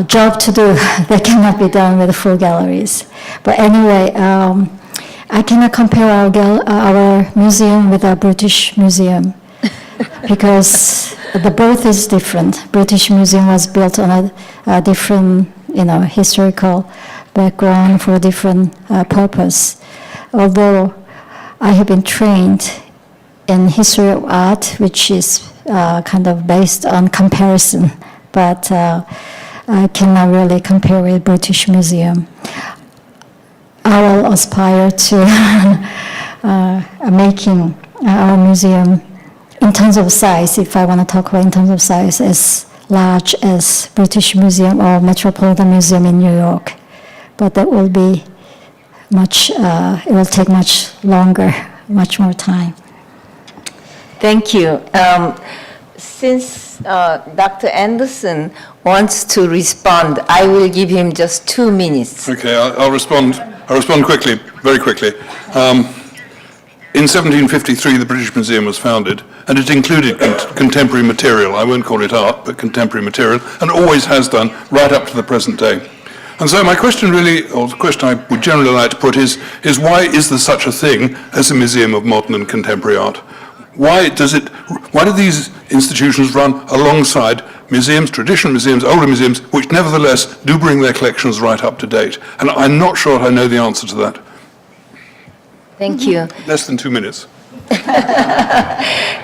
job to do that cannot be done with full galleries. But anyway, I cannot compare our museum with a British museum because the both is different. British Museum was built on a different, historical background for a different purpose. Although I have been trained in history of art, which is kind of based on comparison, but I cannot really compare with British Museum. I will aspire to making our museum in terms of size, if I want to talk about in terms of size, as large as British Museum or Metropolitan Museum in New York. But that will be it will take much longer, much more time. Thank you. Since Dr. Anderson wants to respond, I will give him just 2 minutes. Okay, I'll respond. I'll respond quickly, very quickly. In 1753, the British Museum was founded, and it included contemporary material. I won't call it art, but contemporary material, and always has done right up to the present day. And so my question really, or the question I would generally like to put is why is there such a thing as a museum of modern and contemporary art? Why do these institutions run alongside museums, traditional museums, older museums, which nevertheless do bring their collections right up to date? And I'm not sure I know the answer to that. Thank you. Less than 2 minutes.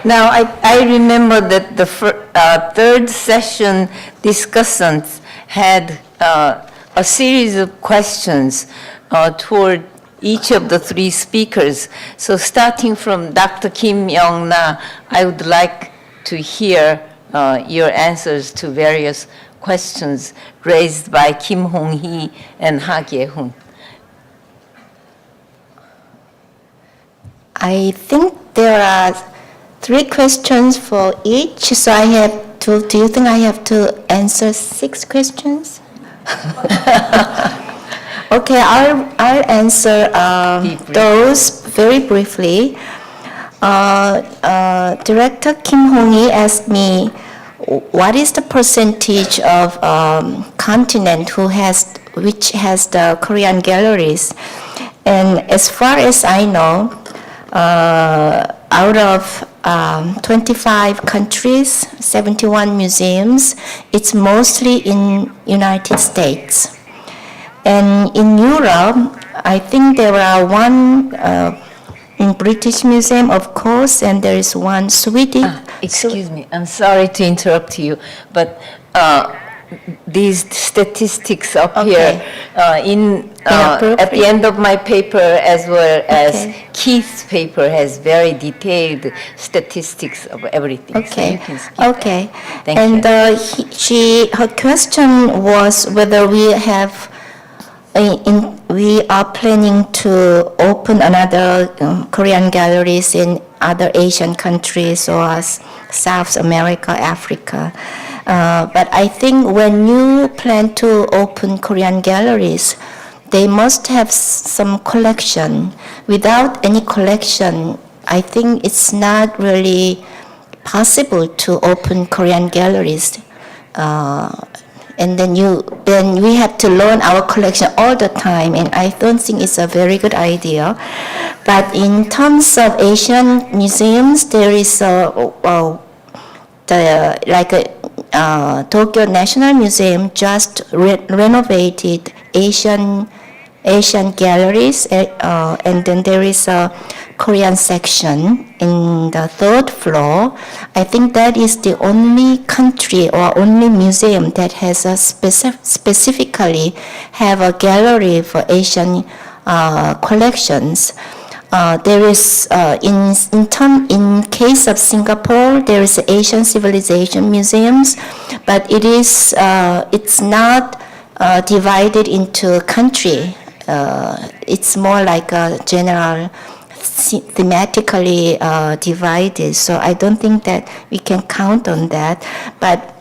Now, I remember that the third session discussants had a series of questions toward each of the 3 speakers. So starting from Dr. Kim Young-na, I would like to hear your answers to various questions raised by Kim Hong-hee and Ha Kye-hoon. I think there are 3 questions for each, so I have to, do you think I have to answer 6 questions? Okay, I'll answer those very briefly. Director Kim Hong-hee asked me, what is the percentage of continent which has the Korean galleries? And as far as I know, out of 25 countries, 71 museums, it's mostly in United States. And in Europe, I think there are one in British Museum, of course, and there is one Swedish. Excuse me, I'm sorry to interrupt you, but these statistics up here at the end of my paper, as well as Keith's paper, has very detailed statistics of everything. Okay. So you can skip that. Thank you. Her question was whether we are planning to open another Korean galleries in other Asian countries or South America, Africa. But I think when you plan to open Korean galleries, they must have some collection. Without any collection, I think it's not really possible to open Korean galleries. And then we have to learn our collection all the time, and I don't think it's a very good idea. But in terms of Asian museums, there is Tokyo National Museum just renovated Asian galleries, and then there is a Korean section in the 3rd floor. I think that is the only country or only museum that has specifically have a gallery for Asian collections. There is in case of Singapore, there is Asian Civilization Museums, but it's not divided into country. It's more like a general thematically divided. So I don't think that we can count on that. But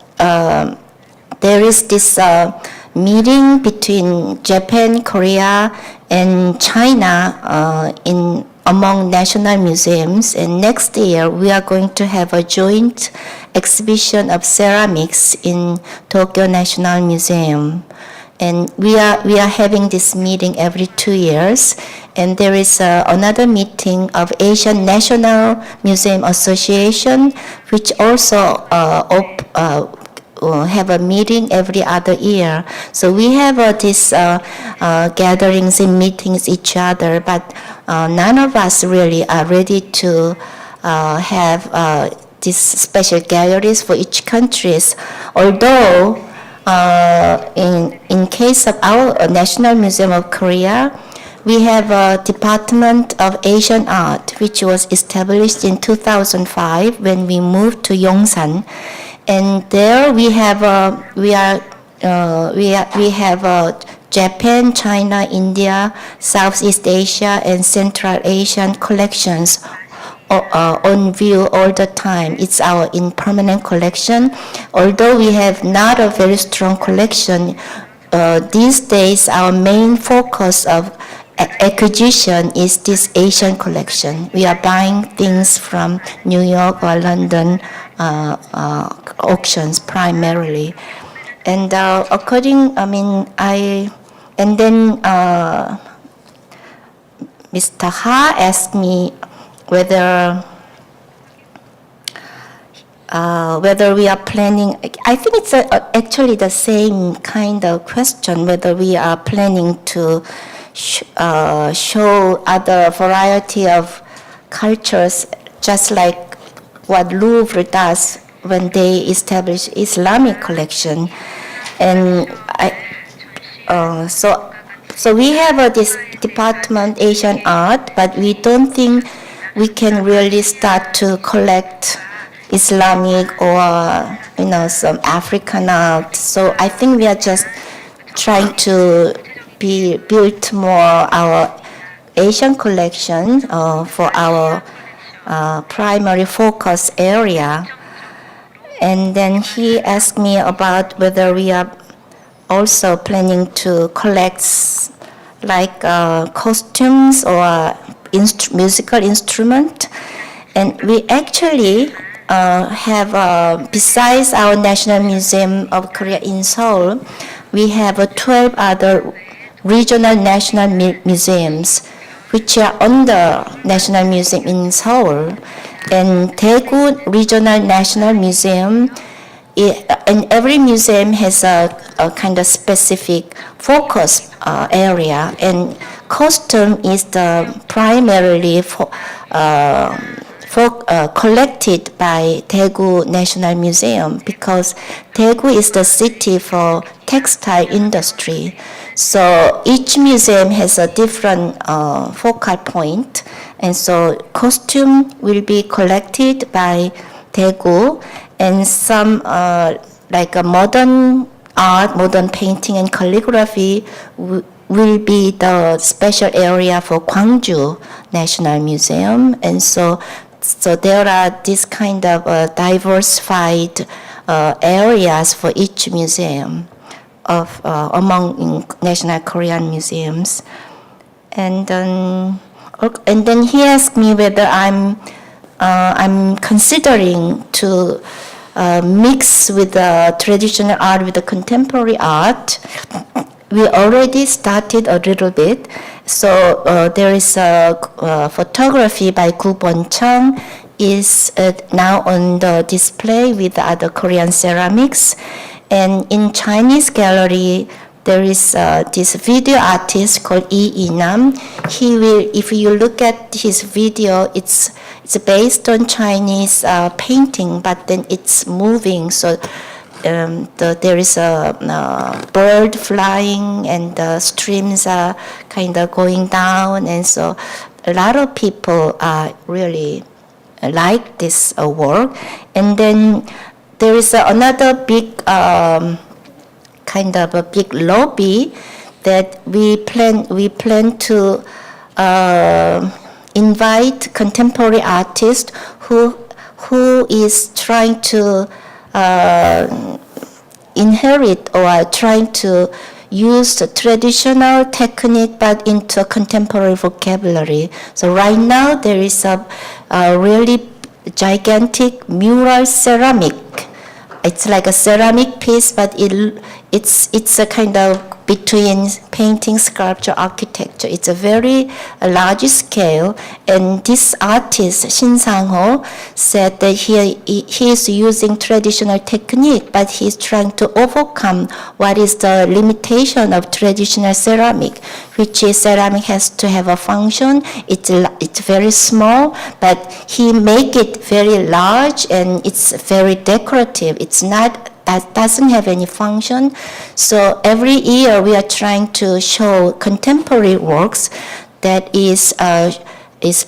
there is this meeting between Japan, Korea, and China in among national museums, and next year we are going to have a joint exhibition of ceramics in Tokyo National Museum. And we are having this meeting every 2 years, and there is another meeting of Asian National Museum Association, which also have a meeting every other year. So we have these gatherings and meetings each other, but none of us really are ready to have these special galleries for each countries. Although in case of our National Museum of Korea, we have a Department of Asian Art, which was established in 2005 when we moved to Yongsan. And there we have Japan, China, India, Southeast Asia, and Central Asian collections on view all the time. It's our permanent collection. Although we have not a very strong collection, these days our main focus of acquisition is this Asian collection. We are buying things from New York or London auctions primarily. And Mr. Ha asked me whether we are planning, I think it's actually the same kind of question, whether we are planning to show other variety of cultures, just like what Louvre does when they establish Islamic collection. And so we have this department, Asian art, but we don't think we can really start to collect Islamic or some African art. So I think we are just trying to build more our Asian collection for our primary focus area. And then he asked me about whether we are also planning to collect like costumes or musical instrument. And we actually have, besides our National Museum of Korea in Seoul, we have 12 other regional national museums, which are under National Museum in Seoul. And Daegu Regional National Museum, and every museum has a kind of specific focus area, and costume is the primarily collected by Daegu National Museum, because Daegu is the city for textile industry. So each museum has a different focal point, and so costume will be collected by Daegu, and some like a modern art, modern painting and calligraphy will be the special area for Gwangju National Museum. And so there are this kind of diversified areas for each museum of among national Korean museums. And then he asked me whether I'm considering to mix with the traditional art with the contemporary art. We already started a little bit. So there is a photography by Gu Bon-chung is now on the display with other Korean ceramics. And in Chinese gallery, there is this video artist called Yi Nam. He will, if you look at his video, it's based on Chinese painting, but then it's moving. So there is a bird flying, and the streams are kind of going down, and so a lot of people really like this work. And then there is another big kind of a big lobby that we plan to invite contemporary artists who is trying to inherit or trying to used traditional technique but into a contemporary vocabulary. So right now there is a really gigantic mural ceramic. It's like a ceramic piece, but it's a kind of between painting, sculpture, architecture. It's a very large scale, and this artist, Shin Sang-ho, said that he is using traditional technique, but he's trying to overcome what is the limitation of traditional ceramic, which is ceramic has to have a function. It's very small, but he make it very large, and it's very decorative. It's not, that doesn't have any function. So every year we are trying to show contemporary works that is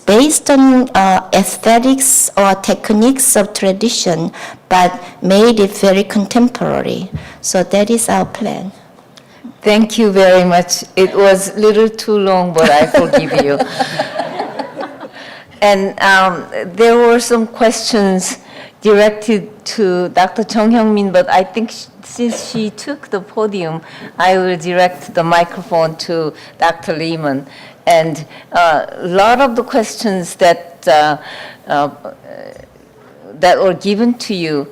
based on aesthetics or techniques of tradition, but made it very contemporary. So that is our plan. Thank you very much. It was a little too long, but I forgive you. And there were some questions directed to Dr. Chung Hyung-min, but I think since she took the podium, I will direct the microphone to Dr. Lehman. And a lot of the questions that that were given to you,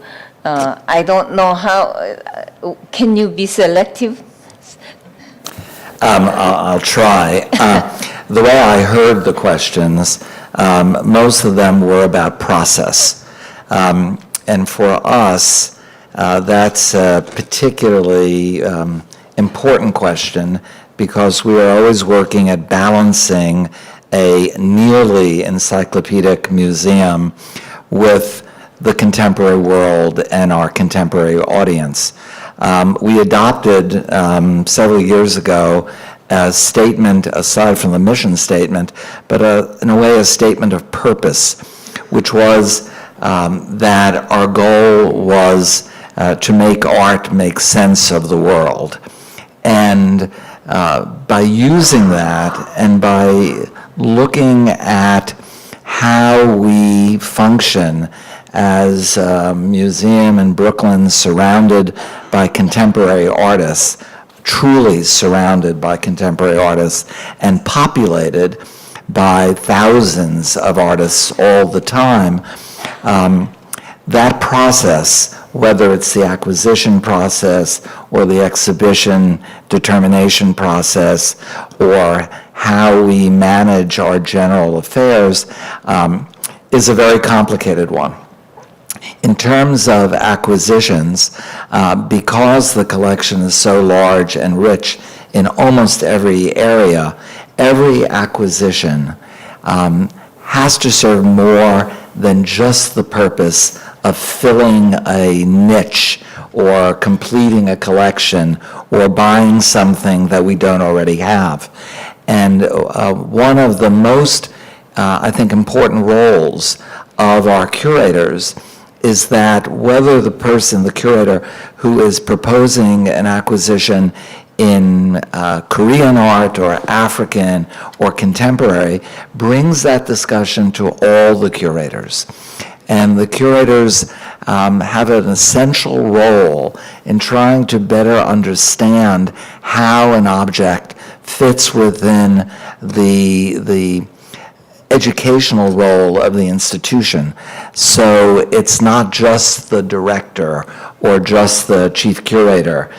I don't know how, can you be selective? I'll try. The way I heard the questions, most of them were about process. And for us, that's a particularly important question because we are always working at balancing a nearly encyclopedic museum with the contemporary world and our contemporary audience. We adopted several years ago a statement, aside from the mission statement, but in a way a statement of purpose, which was that our goal was to make art make sense of the world. And by using that and by looking at how we function as a museum in Brooklyn surrounded by contemporary artists, truly surrounded by contemporary artists, and populated by thousands of artists all the time, that process, whether it's the acquisition process or the exhibition determination process or how we manage our general affairs, is a very complicated one. In terms of acquisitions, because the collection is so large and rich in almost every area, every acquisition has to serve more than just the purpose of filling a niche or completing a collection or buying something that we don't already have. And one of the most, I think, important roles of our curators is that whether the person, the curator, who is proposing an acquisition in Korean art or African or contemporary, brings that discussion to all the curators. And the curators have an essential role in trying to better understand how an object fits within the educational role of the institution. So it's not just the director or just the chief curator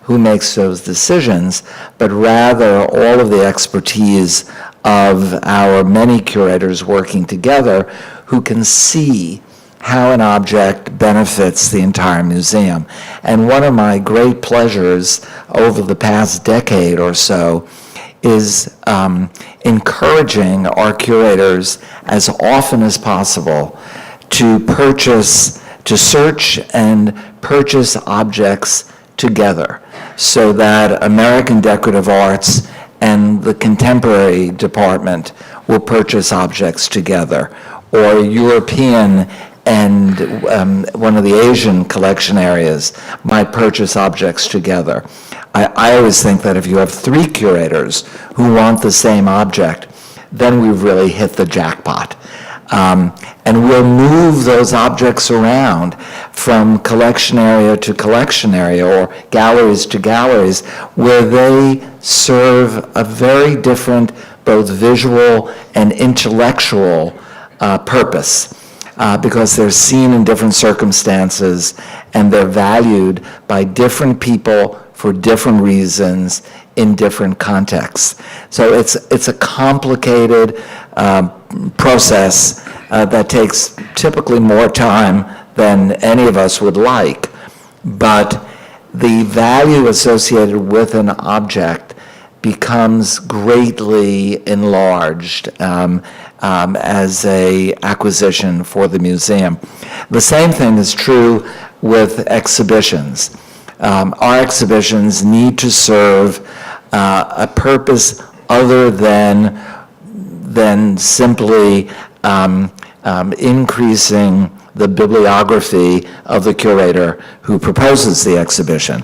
who makes those decisions, but rather all of the expertise of our many curators working together who can see how an object benefits the entire museum. And one of my great pleasures over the past decade or so is encouraging our curators as often as possible to search and purchase objects together, so that American Decorative Arts and the Contemporary Department will purchase objects together, or European and one of the Asian collection areas might purchase objects together. I always think that if you have three curators who want the same object, then we've really hit the jackpot. And we'll move those objects around from collection area to collection area or galleries to galleries where they serve a very different both visual and intellectual purpose. Because they're seen in different circumstances and they're valued by different people for different reasons in different contexts. So it's a complicated process that takes typically more time than any of us would like, but the value associated with an object becomes greatly enlarged as a acquisition for the museum. The same thing is true with exhibitions. Our exhibitions need to serve a purpose other than simply increasing the bibliography of the curator who proposes the exhibition.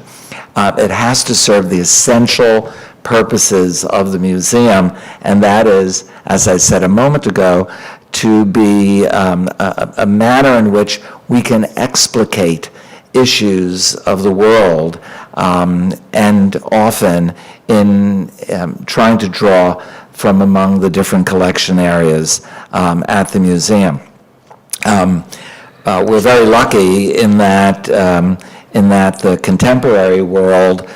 It has to serve the essential purposes of the museum, and that is, as I said a moment ago, to be a manner in which we can explicate issues of the world, and often in trying to draw from among the different collection areas at the museum. We're very lucky in that the contemporary world,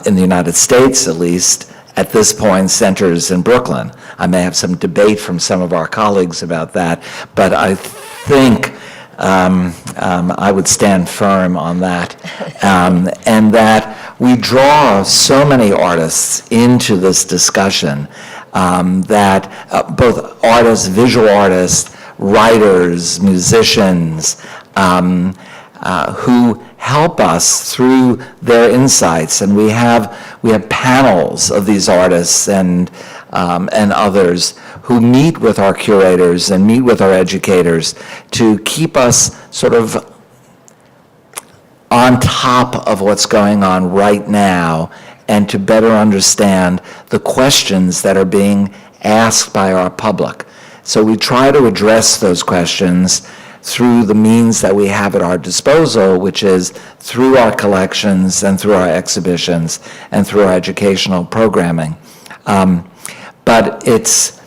in the United States at least, at this point centers in Brooklyn. I may have some debate from some of our colleagues about that, but I think I would stand firm on that, and that we draw so many artists into this discussion, that both artists, visual artists, writers, musicians, who help us through their insights, and we have panels of these artists and others who meet with our curators and meet with our educators to keep us sort of on top of what's going on right now and to better understand the questions that are being asked by our public. So we try to address those questions through the means that we have at our disposal, which is through our collections and through our exhibitions and through our educational programming. But it's,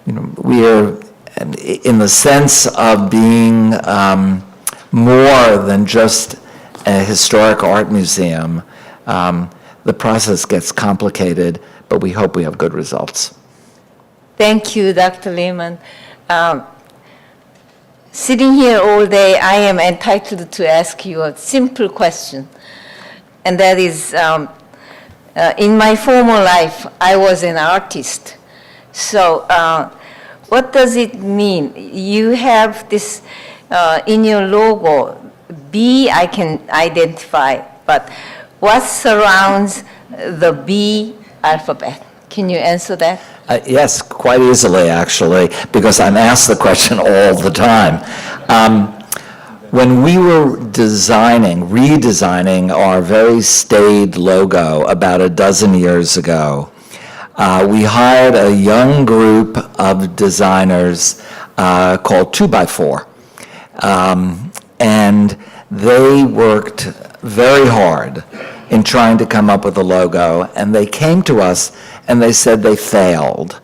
we are, in the sense of being more than just a historic art museum, the process gets complicated, but we hope we have good results. Thank you, Dr. Lehman. Sitting here all day, I am entitled to ask you a simple question, and that is, in my former life, I was an artist. So what does it mean? You have this, in your logo, B I can identify, but what surrounds the B alphabet? Can you answer that? Yes, quite easily, actually, because I'm asked the question all the time. When we were redesigning our very staid logo about a dozen years ago, we hired a young group of designers called 2x4. And they worked very hard in trying to come up with a logo, and they came to us and they said they failed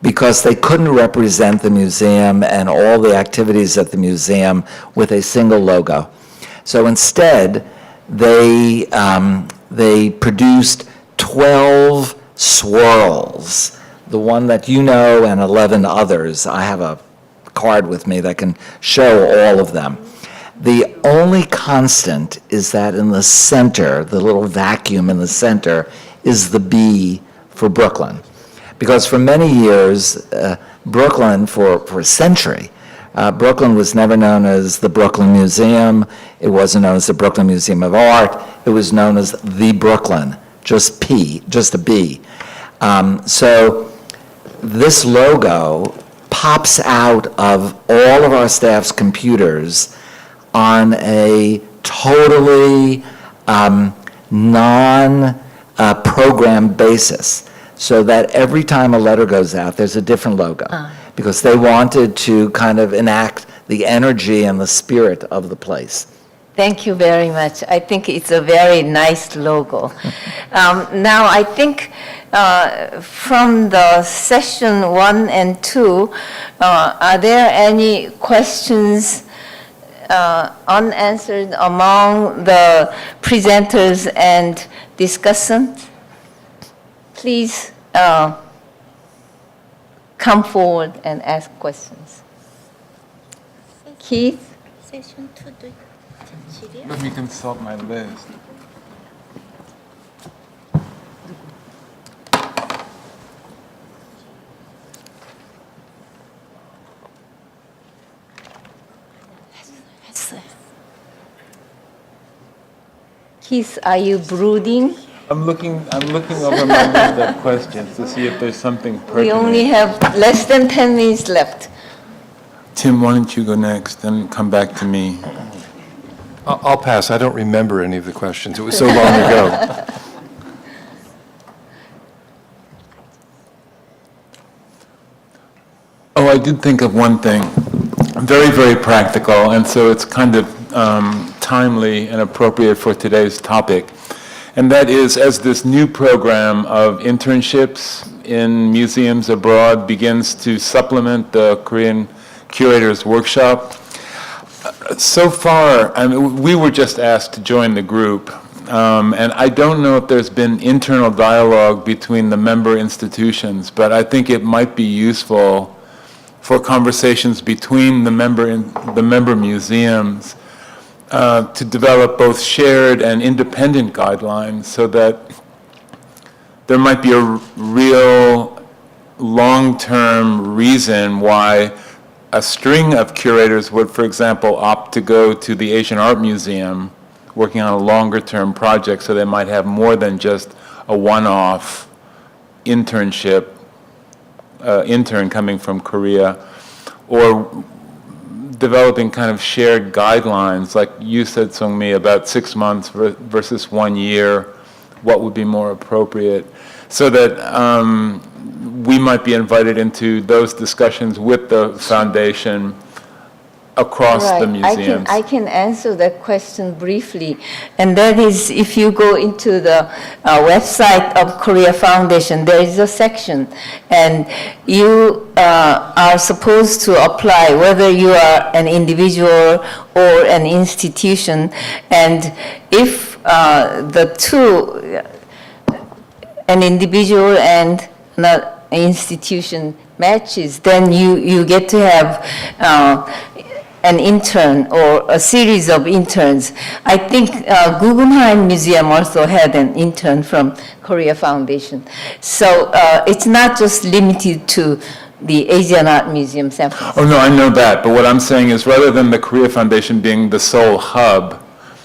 because they couldn't represent the museum and all the activities at the museum with a single logo. So instead, they produced 12 swirls, the one that you know and 11 others. I have a card with me that can show all of them. The only constant is that in the center, the little vacuum in the center, is the B for Brooklyn. Because for many years, Brooklyn, for a century, Brooklyn was never known as the Brooklyn Museum. It wasn't known as the Brooklyn Museum of Art. It was known as the Brooklyn, just P, just a B. So this logo pops out of all of our staff's computers on a totally non-program basis, so that every time a letter goes out, there's a different logo. because they wanted to kind of enact the energy and the spirit of the place. Thank you very much. I think it's a very nice logo. Now, I think from the session 1 and 2, are there any questions unanswered among the presenters and discussants? Please come forward and ask questions. Keith? Session 2. Let me consult my list. Keith, are you brooding? I'm looking over my list of questions to see if there's something pertinent. We only have less than 10 minutes left. Tim, why don't you go next and come back to me? I'll pass. I don't remember any of the questions. It was so long ago. Oh, I did think of one thing, very, very practical, and so it's kind of timely and appropriate for today's topic. And that is, as this new program of internships in museums abroad begins to supplement the Korean Curators Workshop, so far, I mean, we were just asked to join the group, and I don't know if there's been internal dialogue between the member institutions, but I think it might be useful for conversations between the member museums to develop both shared and independent guidelines so that there might be a real long-term reason why a string of curators would, for example, opt to go to the Asian Art Museum working on a longer-term project, so they might have more than just a one-off internship, intern coming from Korea, or developing kind of shared guidelines, like you said, Sung-mi, about 6 months versus 1 year, what would be more appropriate, so that we might be invited into those discussions with the foundation across the museums. I can answer that question briefly, and that is, if you go into the website of Korea Foundation, there is a section, and you are supposed to apply whether you are an individual or an institution, and if the two, an individual and an institution matches, then you get to have an intern or a series of interns. I think Guggenheim Museum also had an intern from Korea Foundation. So it's not just limited to the Asian Art Museum San Francisco. Oh, no, I know that, but what I'm saying is, rather than the Korea Foundation being the sole hub,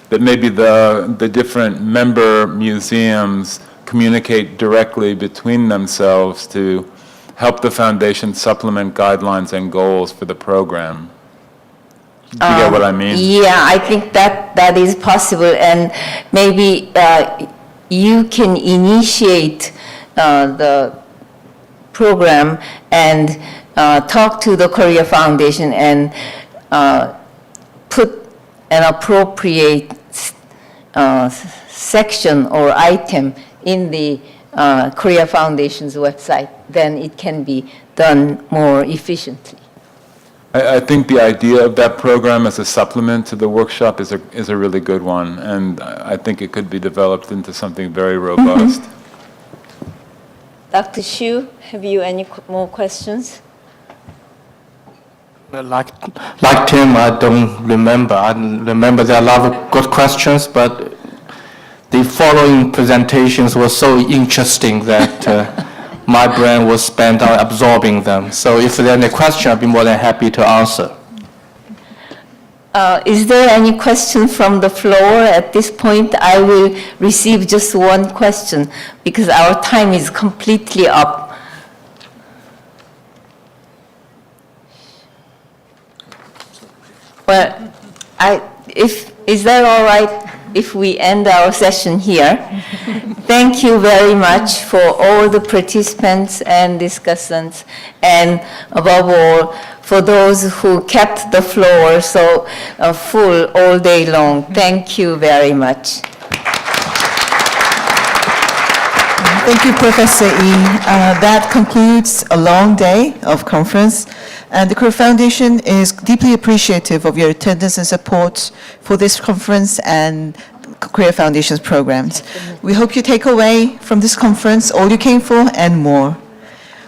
that maybe the different member museums communicate directly between themselves to help the foundation supplement guidelines and goals for the program. Do you get what I mean? Yeah, I think that is possible, and maybe you can initiate the program and talk to the Korea Foundation and put an appropriate section or item in the Korea Foundation's website. Then it can be done more efficiently. I think the idea of that program as a supplement to the workshop is a really good one, and I think it could be developed into something very robust. Dr. Xu, have you any more questions? Like Tim, I don't remember. I remember there are a lot of good questions, but the following presentations were so interesting that my brain was spent on absorbing them. So if there are any questions, I'd be more than happy to answer. Is there any question from the floor at this point? I will receive just one question because our time is completely up. Well, is that all right? if we end our session here. Thank you very much for all the participants and discussants, and above all, for those who kept the floor so full all day long. Thank you very much. Thank you, Professor Yi. That concludes a long day of conference, and the Korea Foundation is deeply appreciative of your attendance and support for this conference and Korea Foundation's programs. We hope you take away from this conference all you came for and more.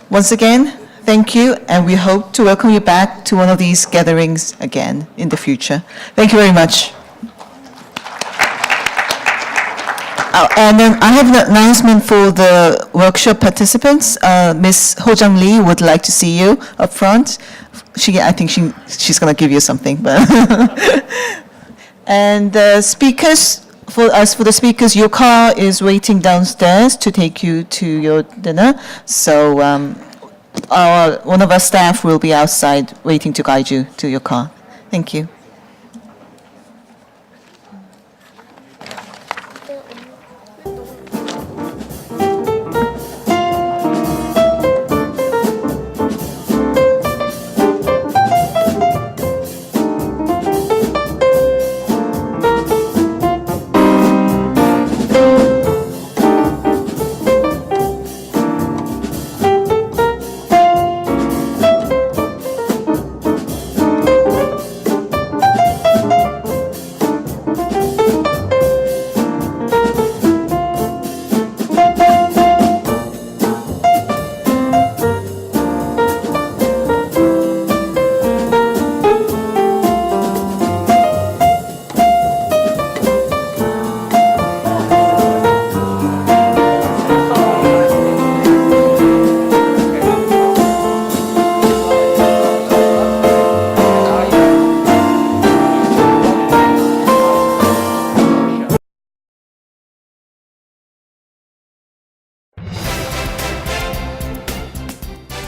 Once again, thank you, and we hope to welcome you back to one of these gatherings again in the future. Thank you very much. And then I have an announcement for the workshop participants. Ms. Ho Jung Lee would like to see you up front. I think she's going to give you something. But and the speakers, for the speakers, your car is waiting downstairs to take you to your dinner. So one of our staff will be outside waiting to guide you to your car. Thank you.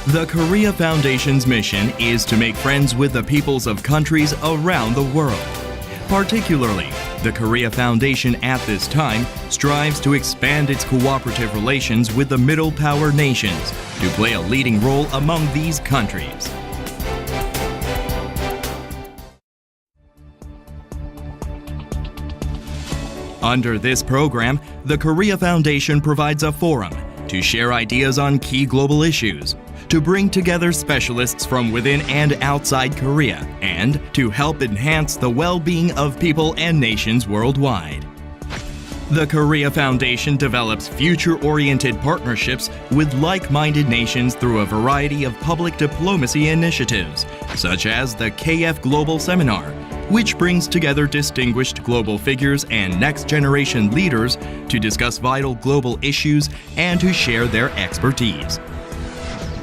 The Korea Foundation's mission is to make friends with the peoples of countries around the world. Particularly, the Korea Foundation at this time strives to expand its cooperative relations with the middle power nations to play a leading role among these countries. Under this program, the Korea Foundation provides a forum to share ideas on key global issues, to bring together specialists from within and outside Korea, and to help enhance the well-being of people and nations worldwide. The Korea Foundation develops future-oriented partnerships with like-minded nations through a variety of public diplomacy initiatives, such as the KF Global Seminar, which brings together distinguished global figures and next-generation leaders to discuss vital global issues and to share their expertise.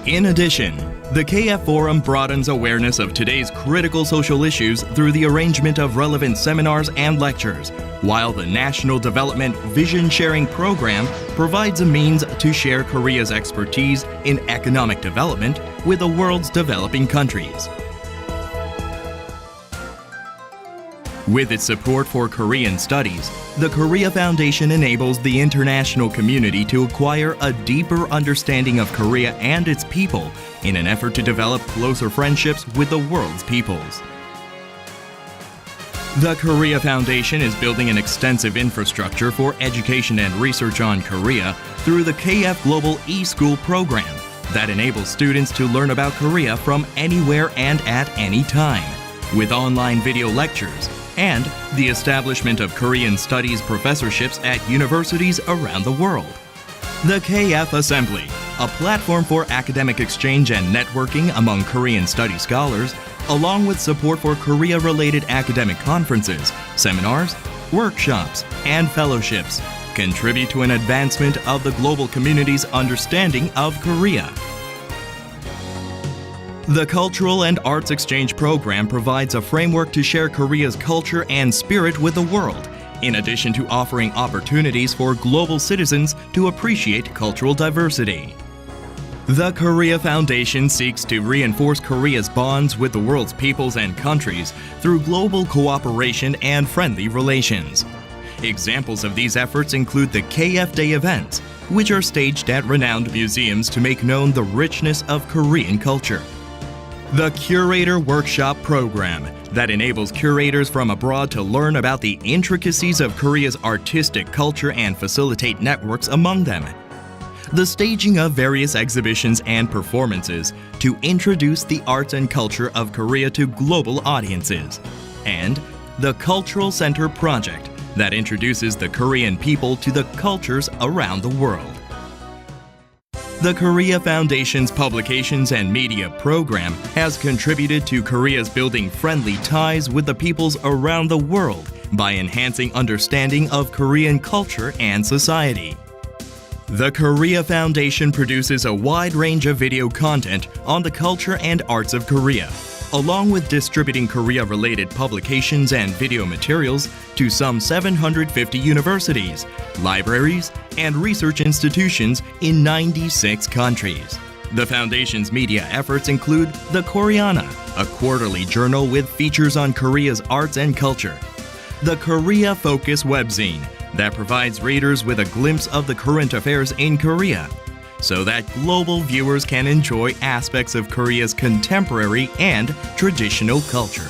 In addition, the KF Forum broadens awareness of today's critical social issues through the arrangement of relevant seminars and lectures, while the National Development Vision Sharing Program provides a means to share Korea's expertise in economic development with the world's developing countries. With its support for Korean studies, the Korea Foundation enables the international community to acquire a deeper understanding of Korea and its people in an effort to develop closer friendships with the world's peoples. The Korea Foundation is building an extensive infrastructure for education and research on Korea through the KF Global eSchool program that enables students to learn about Korea from anywhere and at any time, with online video lectures, and the establishment of Korean studies professorships at universities around the world. The KF Assembly, a platform for academic exchange and networking among Korean study scholars, along with support for Korea-related academic conferences, seminars, workshops, and fellowships, contribute to an advancement of the global community's understanding of Korea. The Cultural and Arts Exchange Program provides a framework to share Korea's culture and spirit with the world, in addition to offering opportunities for global citizens to appreciate cultural diversity. The Korea Foundation seeks to reinforce Korea's bonds with the world's peoples and countries through global cooperation and friendly relations. Examples of these efforts include the KF Day events, which are staged at renowned museums to make known the richness of Korean culture. The Curator Workshop Program, that enables curators from abroad to learn about the intricacies of Korea's artistic culture and facilitate networks among them. The staging of various exhibitions and performances to introduce the arts and culture of Korea to global audiences. And the Cultural Center Project, that introduces the Korean people to the cultures around the world. The Korea Foundation's Publications and Media program has contributed to Korea's building friendly ties with the peoples around the world by enhancing understanding of Korean culture and society. The Korea Foundation produces a wide range of video content on the culture and arts of Korea, along with distributing Korea-related publications and video materials to some 750 universities, libraries, and research institutions in 96 countries. The Foundation's media efforts include The Koreana, a quarterly journal with features on Korea's arts and culture, the Korea Focus webzine, that provides readers with a glimpse of the current affairs in Korea, so that global viewers can enjoy aspects of Korea's contemporary and traditional culture.